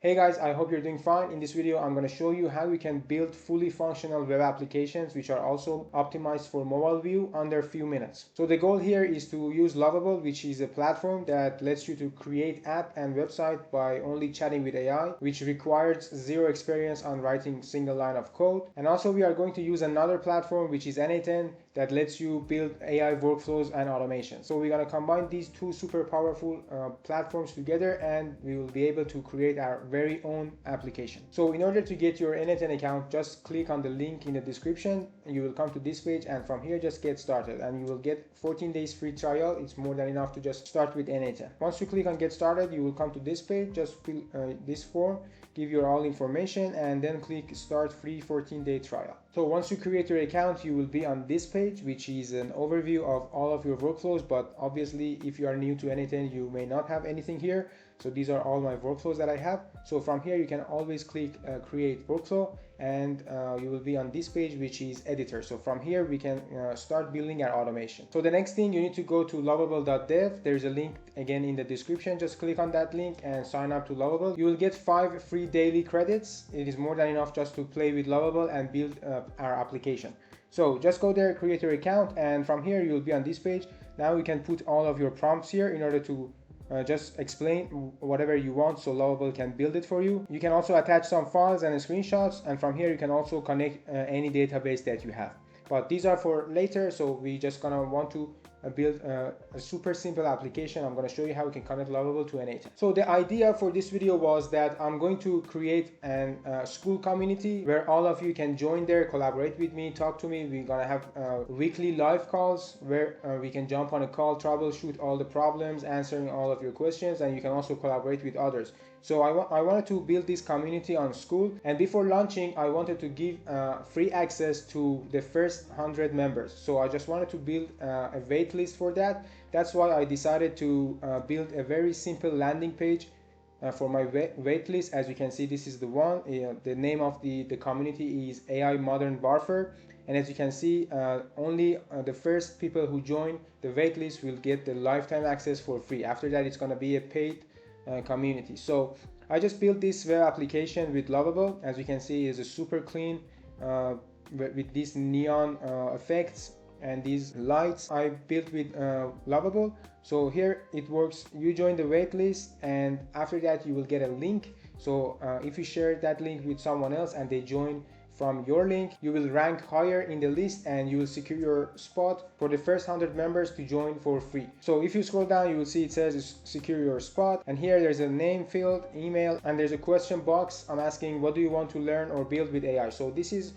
Hey guys, I hope you're doing fine. In this video, I'm going to show you how you can build fully functional web applications which are also optimized for mobile view under a few minutes. So the goal here is to use Lovable, which is a platform that lets you to create app and website by only chatting with AI, which requires zero experience on writing single line of code. And also we are going to use another platform which is n8n that lets you build AI workflows and automation. So we're going to combine these two super powerful platforms together, and we will be able to create our very own application. So in order to get your n8n account, just click on the link in the description. You will come to this page, and from here just get started, and you will get 14 days free trial. It's more than enough to just start with n8n. Once you click on get started, you will come to this page. Just fill this form, give your all information, and then click start free 14-day trial. So once you create your account, you will be on this page, which is an overview of all of your workflows. But obviously, if you are new to n8n, you may not have anything here. So these are all my workflows that I have. So from here, you can always click create workflow, and you will be on this page, which is editor. So from here, we can start building our automation. So the next thing, you need to go to lovable.dev. There's a link again in the description. Just click on that link and sign up to Lovable. You will get 5 free daily credits. It is more than enough just to play with Lovable and build our application. So just go there, create your account, and from here you'll be on this page. Now you can put all of your prompts here in order to just explain whatever you want, so Lovable can build it for you. You can also attach some files and screenshots, and from here you can also connect any database that you have. But these are for later, so we just gonna want to build a super simple application. I'm going to show you how we can connect Lovable to n8n. So the idea for this video was that I'm going to create a school community where all of you can join there, collaborate with me, talk to me. We're going to have weekly live calls where we can jump on a call, troubleshoot all the problems, answering all of your questions, and you can also collaborate with others. So I wanted to build this community on school, and before launching I wanted to give free access to the first 100 members. So I just wanted to build a wait list for that. That's why I decided to build a very simple landing page for my wait list. As you can see, this is the one. The name of the community is AI Modern Warfare, and as you can see, only the first people who join the wait list will get the lifetime access for free. After that, it's going to be a paid community. So I just built this web application with Lovable. As you can see, it's a super clean with these neon effects and these lights. I built with Lovable. So here it works. You join the wait list, and after that you will get a link. So if you share that link with someone else and they join from your link, you will rank higher in the list, and you will secure your spot for the first 100 members to join for free. So if you scroll down, you will see it says secure your spot, and here there's a name field, email, and there's a question box. I'm asking, what do you want to learn or build with AI? So this is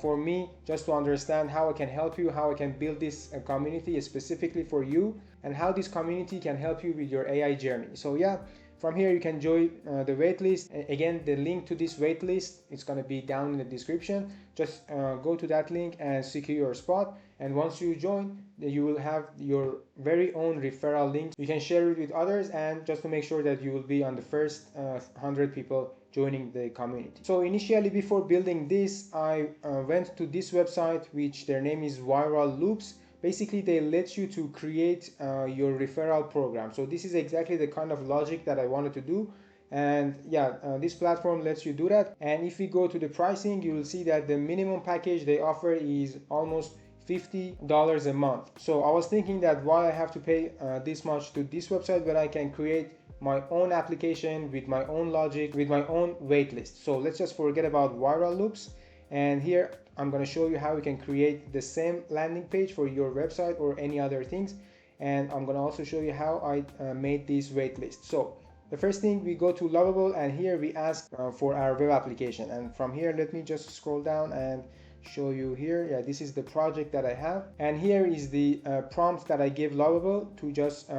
for me, just to understand how I can help you, how I can build this community specifically for you, and how this community can help you with your AI journey. So yeah, from here you can join the waitlist. Again, the link to this waitlist is going to be down in the description. Just go to that link and secure your spot, and once you join, you will have your very own referral link. You can share it with others, and just to make sure that you will be on the first 100 people joining the community. So initially, before building this, I went to this website, which their name is Viral Loops. Basically, they let you to create your referral program. So this is exactly the kind of logic that I wanted to do. And yeah, this platform lets you do that. And if we go to the pricing, you will see that the minimum package they offer is almost $50 a month. So I was thinking that why I have to pay this much to this website when I can create my own application with my own logic, with my own waitlist. So let's just forget about Viral Loops. And here I'm going to show you how you can create the same landing page for your website or any other things. And I'm going to also show you how I made this waitlist. So the first thing, we go to Lovable, and here we ask for our web application. And from here, let me just scroll down and show you here. Yeah, this is the project that I have, and here is the prompt that I gave Lovable to just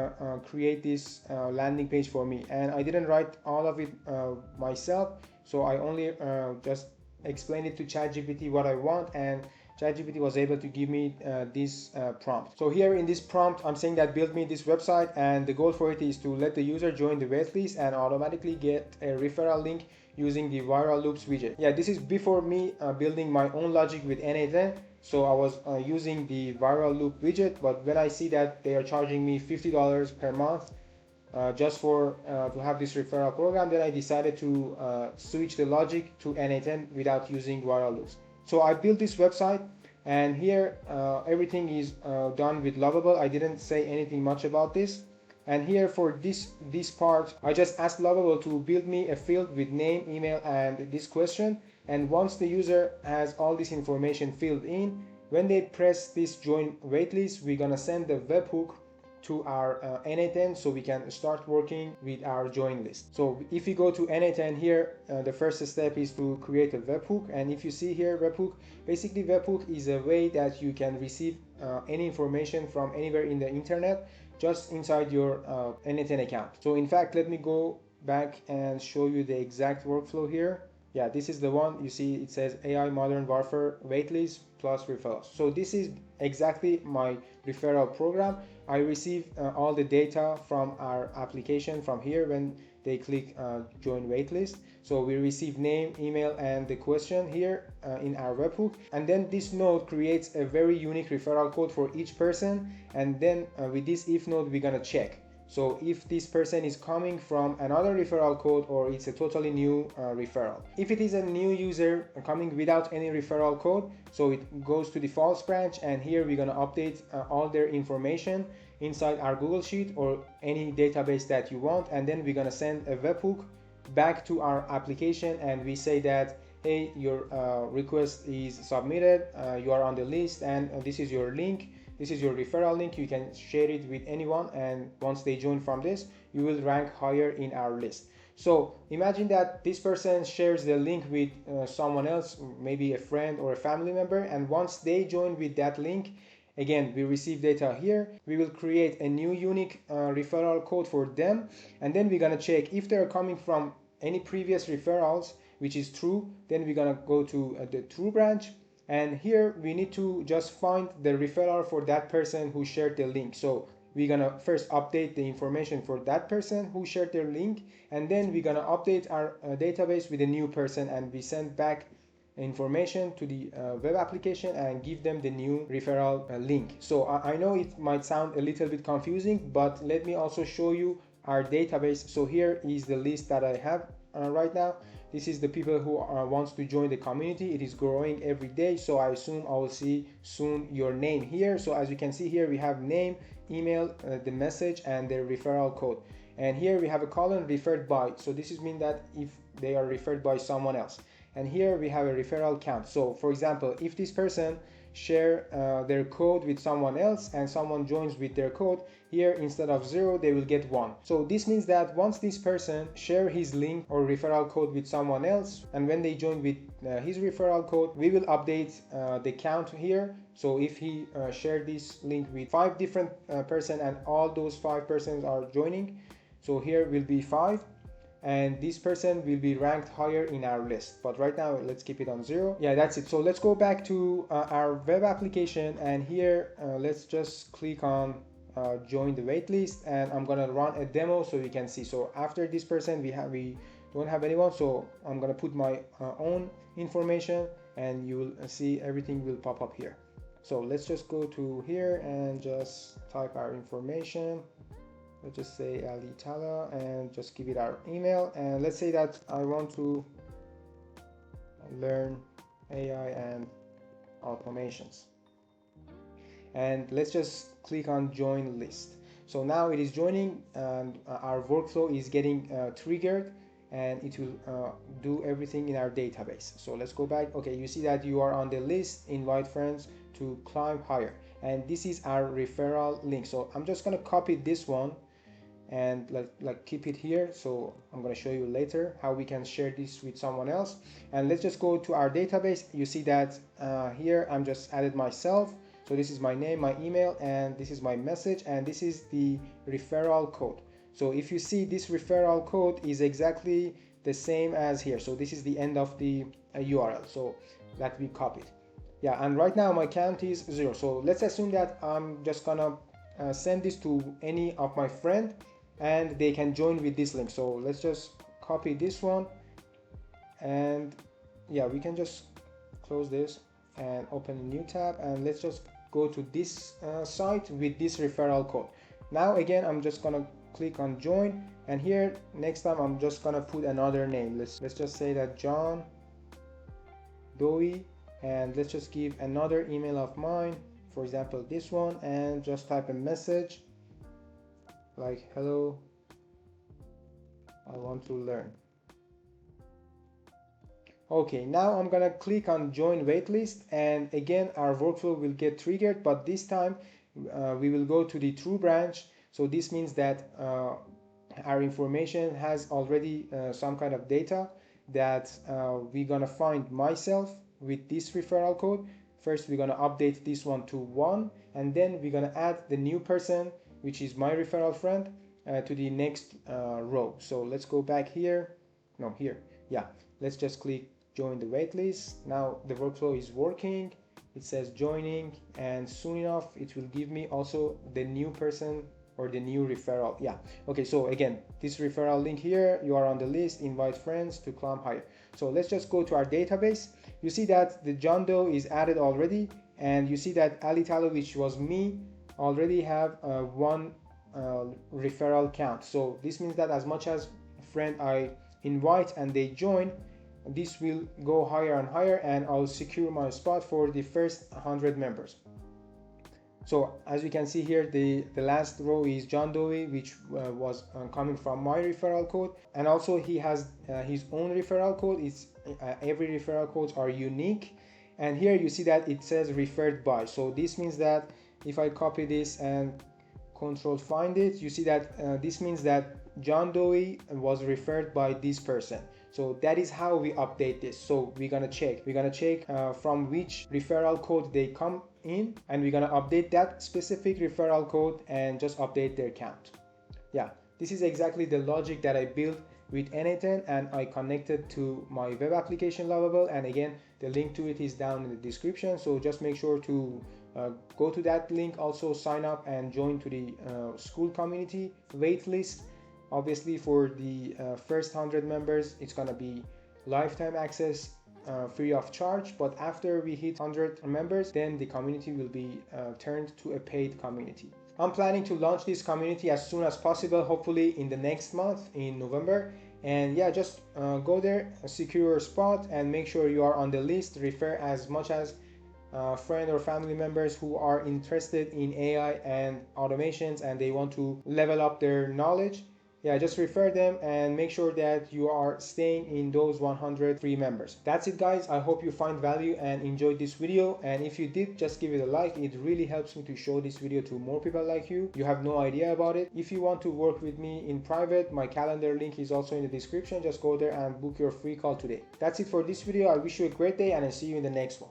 create this landing page for me. And I didn't write all of it myself, so I only just explained it to ChatGPT what I want, and ChatGPT was able to give me this prompt. So here in this prompt, I'm saying that build me this website, and the goal for it is to let the user join the waitlist and automatically get a referral link using the Viral Loops widget. Yeah, this is before me building my own logic with n8n. So I was using the Viral Loop widget, but when I see that they are charging me $50 per month, just for to have this referral program. Then I decided to switch the logic to n8n without using while loops. So I built this website, and here everything is done with Lovable. I didn't say anything much about this. And here for this part, I just asked Lovable to build me a field with name, email, and this question. And once the user has all this information filled in, when they press this join waitlist, we're gonna send the webhook to our n8n so we can start working with our join list. So if you go to n8n here, the first step is to create a webhook. And if you see here webhook, basically webhook is a way that you can receive any information from anywhere in the internet just inside your n8n account. So in fact, let me go back and show you the exact workflow here. Yeah, this is the one. You see it says AI Modern Warfare waitlist plus referrals. So this is exactly my referral program. I receive all the data from our application from here when they click join waitlist. So we receive name, email, and the question here in our webhook. And then this node creates a very unique referral code for each person. And then with this if node, we're gonna check. So if this person is coming from another referral code or it's a totally new referral. If it is a new user coming without any referral code, so it goes to the false branch, and here we're gonna update all their information inside our Google Sheet or any database that you want, and then we're gonna send a webhook back to our application, and we say that, hey, your request is submitted, you are on the list, and this is your link. This is your referral link. You can share it with anyone, and once they join from this, you will rank higher in our list. So imagine that this person shares the link with someone else, maybe a friend or a family member, and once they join with that link, again, we receive data here. We will create a new unique referral code for them, and then we're gonna check if they're coming from any previous referrals, which is true. Then we're gonna go to the true branch. And here we need to just find the referral for that person who shared the link. So we're gonna first update the information for that person who shared their link, and then we're gonna update our database with a new person, and we send back information to the web application and give them the new referral link. So I know it might sound a little bit confusing, but let me also show you our database. So here is the list that I have right now. This is the people who wants to join the community. It is growing every day, so I assume I will see soon your name here. So as you can see here, we have name, email, the message, and the referral code. And here we have a column referred by. So this is mean that if they are referred by someone else. And here we have a referral count. So for example, if this person share their code with someone else and someone joins with their code, here instead of 0 they will get 1. So this means that once this person share his link or referral code with someone else, and when they join with his referral code, we will update the count here. So if he shared this link with 5 different person and all those 5 persons are joining, so here will be 5, and this person will be ranked higher in our list. But right now let's keep it on 0. Yeah, that's it. So let's go back to our web application, and here let's just click on join the waitlist, and I'm gonna run a demo so you can see. So after this person we don't have anyone, so I'm gonna put my own information, and you will see everything will pop up here. So let's just go to here and just type our information. Let's just say Ali Tala and just give it our email, and let's say that I want to learn AI and automations, and let's just click on join list. So now it is joining, and our workflow is getting triggered, and it will do everything in our database. So let's go back. Okay, you see that you are on the list, invite friends to climb higher, and this is our referral link. So I'm just going to copy this one and like keep it here. So I'm going to show you later how we can share this with someone else. And let's just go to our database. You see that here I'm just added myself. So this is my name, my email, and this is my message, and this is the referral code. So if you see, this referral code is exactly the same as here. So this is the end of the URL, so that we copied. Yeah, and right now my count is 0. So let's assume that I'm just gonna send this to any of my friend, and they can join with this link. So let's just copy this one, and yeah, we can just close this and open a new tab, and let's just go to this site with this referral code. Now again, I'm just gonna click on join, and here next time I'm just gonna put another name. Let's just say that John Doe, and let's just give another email of mine, for example this one, and just type a message like, hello, I want to learn. Okay, now I'm gonna click on join waitlist, and again our workflow will get triggered, but this time we will go to the true branch. So this means that our information has already some kind of data that we're gonna find myself with this referral code. First we're gonna update this one to 1, and then we're gonna add the new person, which is my referral friend, to the next row. So let's go back here. No, here. Yeah, let's just click join the waitlist. Now the workflow is working. It says joining, and soon enough it will give me also the new person or the new referral. Yeah, okay, so again, this referral link here, you are on the list, invite friends to climb higher. So let's just go to our database. You see that the John Doe is added already, and you see that Ali Talo, which was me, already have one referral count. So this means that as much as friend I invite and they join, this will go higher and higher, and I'll secure my spot for the first 100 members. So as you can see here, the last row is John Doe, which was coming from my referral code, and also he has his own referral code. It's every referral codes are unique, and here you see that it says referred by. So this means that if I copy this and control find it, you see that this means that John Doe was referred by this person. So that is how we update this. So we're gonna check from which referral code they come in, and we're gonna update that specific referral code and just update their count. Yeah, this is exactly the logic that I built with n8n, and I connected to my web application Lovable, and again the link to it is down in the description. So just make sure to go to that link, also sign up and join to the school community waitlist. Obviously for the first 100 members it's gonna be lifetime access, free of charge, but after we hit 100 members, then the community will be turned to a paid community. I'm planning to launch this community as soon as possible, hopefully in the next month in November. And yeah, just go there, secure your spot, and make sure you are on the list. Refer as much as friend or family members who are interested in AI and automations and they want to level up their knowledge. Yeah, just refer them and make sure that you are staying in those 100 free members. That's it guys, I hope you find value and enjoyed this video, and if you did, just give it a like. It really helps me to show this video to more people like you. You have no idea about it. If you want to work with me in private, my calendar link is also in the description. Just go there and book your free call today. That's it for this video. I wish you a great day, and I'll see you in the next one.